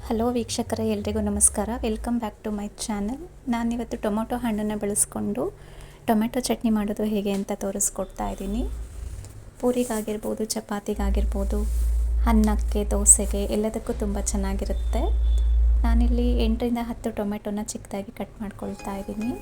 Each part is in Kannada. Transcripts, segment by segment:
ಹಲೋ ವೀಕ್ಷಕರೇ, ಎಲ್ರಿಗೂ ನಮಸ್ಕಾರ. Welcome back to my channel. ನಾನಿವತ್ತು ಟೊಮೊಟೊ ಹಣ್ಣನ್ನು ಬಳಸ್ಕೊಂಡು ಟೊಮೆಟೊ ಚಟ್ನಿ ಮಾಡೋದು ಹೇಗೆ ಅಂತ ತೋರಿಸ್ಕೊಡ್ತಾ ಇದ್ದೀನಿ. ಪೂರಿಗಾಗಿರ್ಬೋದು, ಚಪಾತಿಗಾಗಿರ್ಬೋದು, ಅನ್ನಕ್ಕೆ, ದೋಸೆಗೆ ಎಲ್ಲದಕ್ಕೂ ತುಂಬ ಚೆನ್ನಾಗಿರುತ್ತೆ. ನಾನಿಲ್ಲಿ 8ರಿಂದ 10 ಟೊಮೆಟೊನ ಚಿಕ್ಕದಾಗಿ ಕಟ್ ಮಾಡ್ಕೊಳ್ತಾ ಇದ್ದೀನಿ.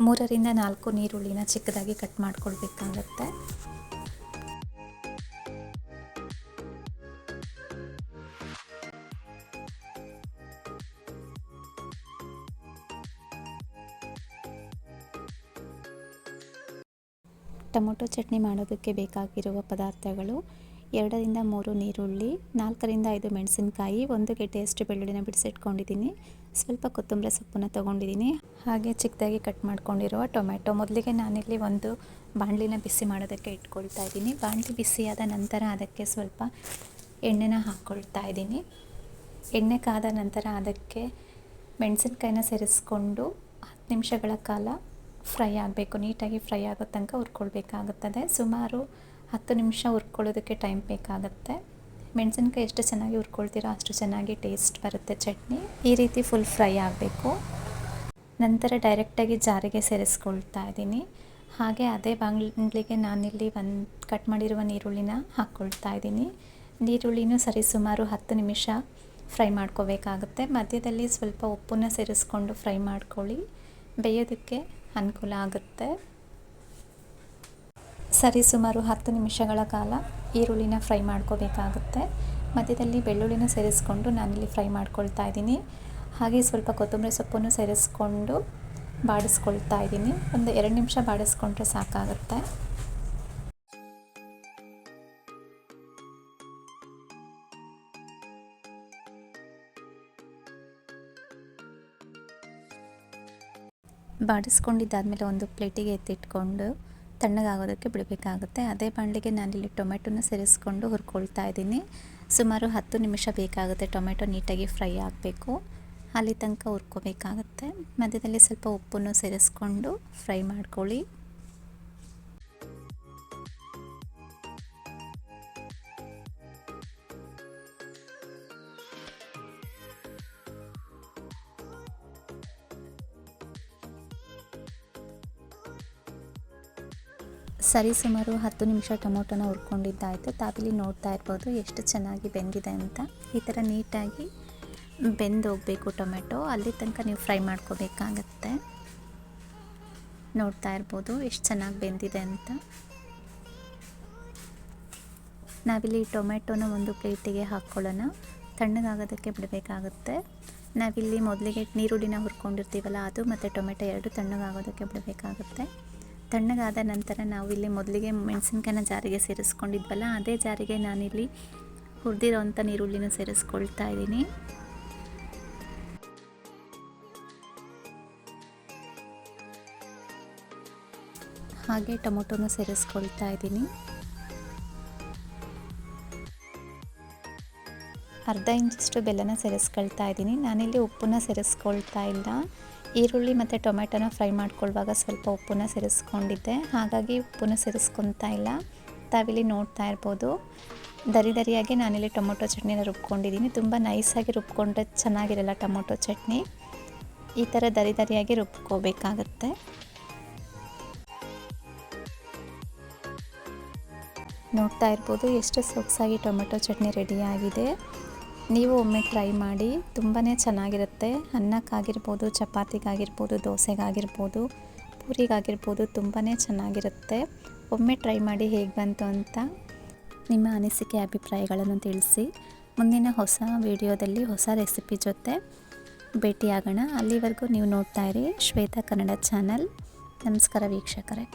ಮೂರರಿಂದ 4 ನೀರುಳ್ಳಿನ ಚಿಕ್ಕದಾಗಿ ಕಟ್ ಮಾಡ್ಕೊಳ್ಬೇಕಾಗತ್ತೆ. ಟೊಮೊಟೊ ಚಟ್ನಿ ಮಾಡೋದಕ್ಕೆ ಬೇಕಾಗಿರುವ ಪದಾರ್ಥಗಳು: 2ರಿಂದ 3 ನೀರುಳ್ಳಿ, 4ರಿಂದ 5 ಮೆಣಸಿನಕಾಯಿ, 1 ಗೆಡ್ಡೆಯಷ್ಟು ಬೆಳ್ಳುಳ್ಳಿನ ಬಿಡಿಸಿಟ್ಕೊಂಡಿದ್ದೀನಿ, ಸ್ವಲ್ಪ ಕೊತ್ತಂಬರಿ ಸೊಪ್ಪನ್ನು ತೊಗೊಂಡಿದ್ದೀನಿ, ಹಾಗೆ ಚಿಕ್ಕದಾಗಿ ಕಟ್ ಮಾಡ್ಕೊಂಡಿರುವ ಟೊಮೆಟೊ. ಮೊದಲಿಗೆ ನಾನಿಲ್ಲಿ ಒಂದು ಬಾಣಲಿನ ಬಿಸಿ ಮಾಡೋದಕ್ಕೆ ಇಟ್ಕೊಳ್ತಾ ಇದ್ದೀನಿ. ಬಾಣಲಿ ಬಿಸಿಯಾದ ನಂತರ ಅದಕ್ಕೆ ಸ್ವಲ್ಪ ಎಣ್ಣೆನ ಹಾಕ್ಕೊಳ್ತಾ ಇದ್ದೀನಿ. ಎಣ್ಣೆ ಕಾದ ನಂತರ ಅದಕ್ಕೆ ಮೆಣಸಿನಕಾಯಿನ ಸೇರಿಸ್ಕೊಂಡು 10 ನಿಮಿಷಗಳ ಕಾಲ ಫ್ರೈ ಆಗಬೇಕು. ನೀಟಾಗಿ ಫ್ರೈ ಆಗೋ ತನಕ ಹುರ್ಕೊಳ್ಬೇಕಾಗುತ್ತದೆ. ಸುಮಾರು 10 ನಿಮಿಷ ಹುರ್ಕೊಳ್ಳೋದಕ್ಕೆ ಟೈಮ್ ಬೇಕಾಗುತ್ತೆ. ಮೆಣಸಿನ್ಕಾಯಿ ಎಷ್ಟು ಚೆನ್ನಾಗಿ ಹುರ್ಕೊಳ್ತೀರೋ ಅಷ್ಟು ಚೆನ್ನಾಗಿ ಟೇಸ್ಟ್ ಬರುತ್ತೆ ಚಟ್ನಿ. ಈ ರೀತಿ ಫುಲ್ ಫ್ರೈ ಆಗಬೇಕು. ನಂತರ ಡೈರೆಕ್ಟಾಗಿ ಜಾರಿಗೆ ಸೇರಿಸ್ಕೊಳ್ತಾ ಇದ್ದೀನಿ. ಹಾಗೆ ಅದೇ ಬಾಣಲಿಗೆ ನಾನಿಲ್ಲಿ ಕಟ್ ಮಾಡಿರುವ ನೀರುಳ್ಳಿನ ಹಾಕ್ಕೊಳ್ತಾ ಇದ್ದೀನಿ. ನೀರುಳ್ಳಿನೂ ಸರಿಸುಮಾರು 10 ನಿಮಿಷ ಫ್ರೈ ಮಾಡ್ಕೋಬೇಕಾಗುತ್ತೆ. ಮಧ್ಯದಲ್ಲಿ ಸ್ವಲ್ಪ ಉಪ್ಪನ್ನು ಸೇರಿಸ್ಕೊಂಡು ಫ್ರೈ ಮಾಡ್ಕೊಳ್ಳಿ, ಬೇಯೋದಕ್ಕೆ ಅನುಕೂಲ ಆಗುತ್ತೆ. ಸರಿಸುಮಾರು 10 ನಿಮಿಷಗಳ ಕಾಲ ಈರುಳ್ಳಿನ ಫ್ರೈ ಮಾಡ್ಕೋಬೇಕಾಗುತ್ತೆ. ಮಧ್ಯದಲ್ಲಿ ಬೆಳ್ಳುಳ್ಳಿನ ಸೇರಿಸ್ಕೊಂಡು ನಾನಿಲ್ಲಿ ಫ್ರೈ ಮಾಡ್ಕೊಳ್ತಾ ಇದ್ದೀನಿ. ಹಾಗೆ ಸ್ವಲ್ಪ ಕೊತ್ತಂಬರಿ ಸೊಪ್ಪನ್ನು ಸೇರಿಸ್ಕೊಂಡು ಬಾಡಿಸ್ಕೊಳ್ತಾ ಇದ್ದೀನಿ. ಒಂದು 2 ನಿಮಿಷ ಬಾಡಿಸ್ಕೊಂಡ್ರೆ ಸಾಕಾಗುತ್ತೆ. ಬಾಡಿಸ್ಕೊಂಡಿದ್ದಾದಮೇಲೆ ಒಂದು ಪ್ಲೇಟಿಗೆ ಎತ್ತಿಟ್ಕೊಂಡು ತಣ್ಣಗಾಗೋದಕ್ಕೆ ಬಿಡಬೇಕಾಗುತ್ತೆ. ಅದೇ ಬಾಣಲಿಗೆ ನಾನಿಲ್ಲಿ ಟೊಮೆಟೊನ ಸೇರಿಸ್ಕೊಂಡು ಹುರ್ಕೊಳ್ತಾ ಇದ್ದೀನಿ. ಸುಮಾರು 10 ನಿಮಿಷ ಬೇಕಾಗುತ್ತೆ. ಟೊಮೆಟೊ ನೀಟಾಗಿ ಫ್ರೈ ಆಗಬೇಕು, ಅಲ್ಲಿ ತನಕ ಹುರ್ಕೋಬೇಕಾಗುತ್ತೆ. ಮಧ್ಯದಲ್ಲಿ ಸ್ವಲ್ಪ ಉಪ್ಪನ್ನು ಸೇರಿಸ್ಕೊಂಡು ಫ್ರೈ ಮಾಡ್ಕೊಳ್ಳಿ. ಸರಿಸುಮಾರು 10 ನಿಮಿಷ ಟೊಮೊಟೊನ ಹುರ್ಕೊಂಡಿದ್ದಾಯಿತು. ತಾವಿಲ್ಲಿ ನೋಡ್ತಾ ಇರ್ಬೋದು ಎಷ್ಟು ಚೆನ್ನಾಗಿ ಬೆಂದಿದೆ ಅಂತ. ಈ ಥರ ನೀಟಾಗಿ ಬೆಂದೋಗಬೇಕು ಟೊಮೆಟೊ, ಅಲ್ಲಿ ತನಕ ನೀವು ಫ್ರೈ ಮಾಡ್ಕೋಬೇಕಾಗತ್ತೆ. ನೋಡ್ತಾ ಇರ್ಬೋದು ಎಷ್ಟು ಚೆನ್ನಾಗಿ ಬೆಂದಿದೆ ಅಂತ. ನಾವಿಲ್ಲಿ ಟೊಮೆಟೊನ ಒಂದು ಪ್ಲೇಟಿಗೆ ಹಾಕ್ಕೊಳ್ಳೋಣ, ತಣ್ಣಗಾಗೋದಕ್ಕೆ ಬಿಡಬೇಕಾಗುತ್ತೆ. ನಾವಿಲ್ಲಿ ಮೊದಲಿಗೆ ನೀರುಳ್ಳಿನ ಹುರ್ಕೊಂಡಿರ್ತೀವಲ್ಲ ಅದು ಮತ್ತು ಟೊಮೆಟೊ 2 ತಣ್ಣಗಾಗೋದಕ್ಕೆ ಬಿಡಬೇಕಾಗುತ್ತೆ. ತಣ್ಣಗಾದ ನಂತರ ನಾವು ಇಲ್ಲಿ ಮೊದಲಿಗೆ ಮೆಣಸಿನ್ಕಾಯಿನ ಜಾರಿಗೆ ಸೇರಿಸ್ಕೊಂಡಿದ್ವಲ್ಲ ಅದೇ ಜಾರಿಗೆ ನಾನಿಲ್ಲಿ ಹುರಿದಿರೋವಂಥ ನೀರುಳ್ಳಿನ ಸೇರಿಸ್ಕೊಳ್ತಾ ಇದ್ದೀನಿ. ಹಾಗೆ ಟೊಮೊಟೊನ ಸೇರಿಸ್ಕೊಳ್ತಾ ಇದ್ದೀನಿ. ಅರ್ಧ ಇಂಚಷ್ಟು ಬೆಲ್ಲನ ಸೇರಿಸ್ಕೊಳ್ತಾ ಇದ್ದೀನಿ. ನಾನಿಲ್ಲಿ ಉಪ್ಪನ್ನ ಸೇರಿಸ್ಕೊಳ್ತಾ ಇಲ್ಲ. ಈರುಳ್ಳಿ ಮತ್ತು ಟೊಮೆಟೊನ ಫ್ರೈ ಮಾಡ್ಕೊಳ್ಳುವಾಗ ಸ್ವಲ್ಪ ಉಪ್ಪನ್ನ ಸೇರಿಸ್ಕೊಂಡಿದ್ದೆ, ಹಾಗಾಗಿ ಉಪ್ಪನ್ನು ಸೇರಿಸ್ಕೊತಾ ಇಲ್ಲ. ತಾವಿಲ್ಲಿ ನೋಡ್ತಾ ಇರ್ಬೋದು ದರಿಯಾಗಿ ನಾನಿಲ್ಲಿ ಟೊಮೊಟೊ ಚಟ್ನಿನ ರುಬ್ಕೊಂಡಿದ್ದೀನಿ. ತುಂಬ ನೈಸಾಗಿ ರುಬ್ಕೊಂಡ್ರೆ ಚೆನ್ನಾಗಿರಲ್ಲ ಟೊಮೊಟೊ ಚಟ್ನಿ. ಈ ಥರ ದರಿಯಾಗಿ ರುಬ್ಕೋಬೇಕಾಗತ್ತೆ. ನೋಡ್ತಾ ಇರ್ಬೋದು ಎಷ್ಟು ಸೊಗಸಾಗಿ ಟೊಮೆಟೊ ಚಟ್ನಿ ರೆಡಿಯಾಗಿದೆ. ನೀವು ಒಮ್ಮೆ ಟ್ರೈ ಮಾಡಿ, ತುಂಬಾ ಚೆನ್ನಾಗಿರುತ್ತೆ. ಅನ್ನಕ್ಕಾಗಿರ್ಬೋದು, ಚಪಾತಿಗಾಗಿರ್ಬೋದು, ದೋಸೆಗಾಗಿರ್ಬೋದು, ಪೂರಿಗಾಗಿರ್ಬೋದು ತುಂಬಾ ಚೆನ್ನಾಗಿರುತ್ತೆ. ಒಮ್ಮೆ ಟ್ರೈ ಮಾಡಿ ಹೇಗೆ ಬಂತು ಅಂತ ನಿಮ್ಮ ಅನಿಸಿಕೆ ಅಭಿಪ್ರಾಯಗಳನ್ನು ತಿಳಿಸಿ. ಮುಂದಿನ ಹೊಸ ವಿಡಿಯೋದಲ್ಲಿ ಹೊಸ ರೆಸಿಪಿ ಜೊತೆ ಭೇಟಿಯಾಗೋಣ. ಅಲ್ಲಿವರೆಗೂ ನೀವು ನೋಡ್ತಾ ಇರಿ ಶ್ವೇತಾ ಕನ್ನಡ ಚಾನಲ್. ನಮಸ್ಕಾರ ವೀಕ್ಷಕರೇ.